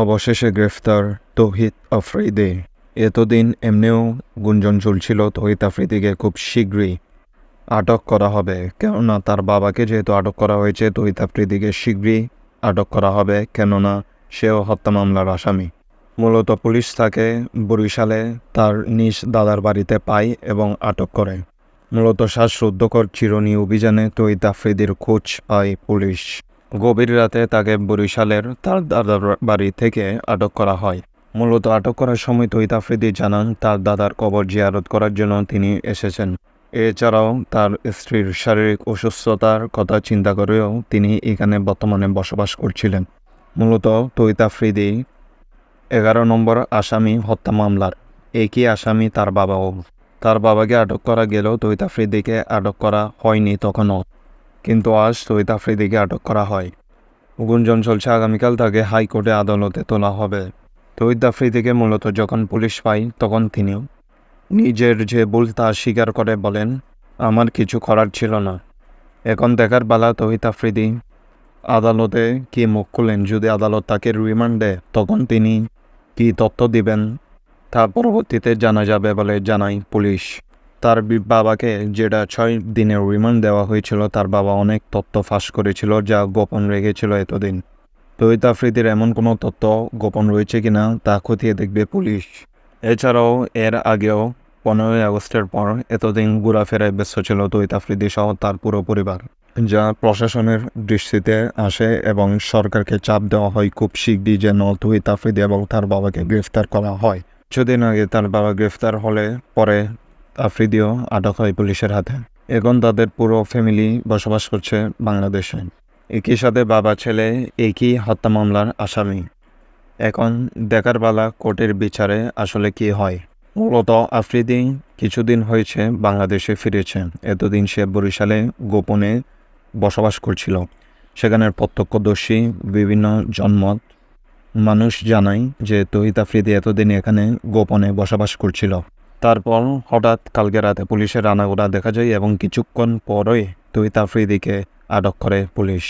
অবশেষে গ্রেফতার তৌহিদ আফ্রিদি। এতদিন এমনিও গুঞ্জন চলছিল তৌহিদ আফ্রিদিকে খুব শীঘ্রই আটক করা হবে, কেননা তার বাবাকে যেহেতু আটক করা হয়েছে, তৌহিদ আফ্রিদিকে শীঘ্রই আটক করা হবে, কেননা সেও হত্যা মামলার আসামি। মূলত পুলিশ তাকে বরিশালে তার নিজ দাদার বাড়িতে পায় এবং আটক করে। মূলত শ্বাসরুদ্ধকর চিরুনি অভিযানে তৌহিদ আফ্রিদির খোঁজ পায় পুলিশ। গভীর রাতে তাকে বরিশালের তার দাদার বাড়ি থেকে আটক করা হয়। মূলত আটক করার সময় তৌহিদ আফ্রিদি জানান তার দাদার কবর জিয়ারত করার জন্য তিনি এসেছেন। এছাড়াও তার স্ত্রীর শারীরিক অসুস্থতার কথা চিন্তা করেও তিনি এখানে বর্তমানে বসবাস করছিলেন। মূলত তৌহিদ আফ্রিদি 11 নম্বর আসামি হত্যা মামলার। একই আসামি তার বাবাও। তার বাবাকে আটক করা গেলেও তৌহিদ আফ্রিদিকে আটক করা হয়নি তখনও, কিন্তু আজ তৌহিদ আফ্রিদিকে আটক করা হয়। গুঞ্জন চলছে আগামীকাল তাকে হাইকোর্টে আদালতে তোলা হবে। তৌহিদ আফ্রিদিকে মূলত যখন পুলিশ পায় তখন তিনি নিজের যে ভুল তা স্বীকার করে বলেন, আমার কিছু করার ছিল না। এখন দেখার বেলা তৌহিদ আফ্রিদি আদালতে কি মুখ খুলেন। যদি আদালত তাকে রিমান্ড দেয় তখন তিনি কি তথ্য দিবেন তা পরবর্তীতে জানা যাবে বলে জানায় পুলিশ। তার বাবাকে যেটা 6 দিনের রিমান্ড দেওয়া হয়েছিল, তার বাবা অনেক তথ্য ফাঁস করেছিল যা গোপন রেখেছিল এতদিন। তৌহিদ আফ্রিদির এমন কোনো তথ্য গোপন রয়েছে কিনা তা খতিয়ে দেখবে পুলিশ। এছাড়াও এর আগেও 15ই আগস্টের পর এতদিন ঘোরাফেরায় ব্যস্ত ছিল তৌহিদ আফ্রিদি সহ তার পুরো পরিবার, যা প্রশাসনের দৃষ্টিতে আসে এবং সরকারকে চাপ দেওয়া হয় খুব শীঘ্রই যেন তৌহিদ আফ্রিদি এবং তার বাবাকে গ্রেফতার করা হয়। কিছুদিন আগে তার বাবা গ্রেফতার হলে পরে আফ্রিদিও আটক হয় পুলিশের হাতে। এখন তাদের পুরো ফ্যামিলি বসবাস করছে বাংলাদেশে। একই সাথে বাবা ছেলে একই হত্যা মামলার আসামি। এখন দেখার বেলা কোর্টের বিচারে আসলে কি হয়। মূলত আফ্রিদি কিছুদিন হয়েছে বাংলাদেশে ফিরেছে। এতদিন সে বরিশালে গোপনে বসবাস করছিল। সেখানের প্রত্যক্ষদর্শী বিভিন্ন জনমত মানুষ জানায় যে তৌহিদ আফ্রিদি এতদিন এখানে গোপনে বসবাস করছিল। তারপর হঠাৎ কালকে রাতে পুলিশের আনাগোনা দেখা যায় এবং কিছুক্ষণ পরে তৌহিদ আফ্রিদিকে আটক করে পুলিশ।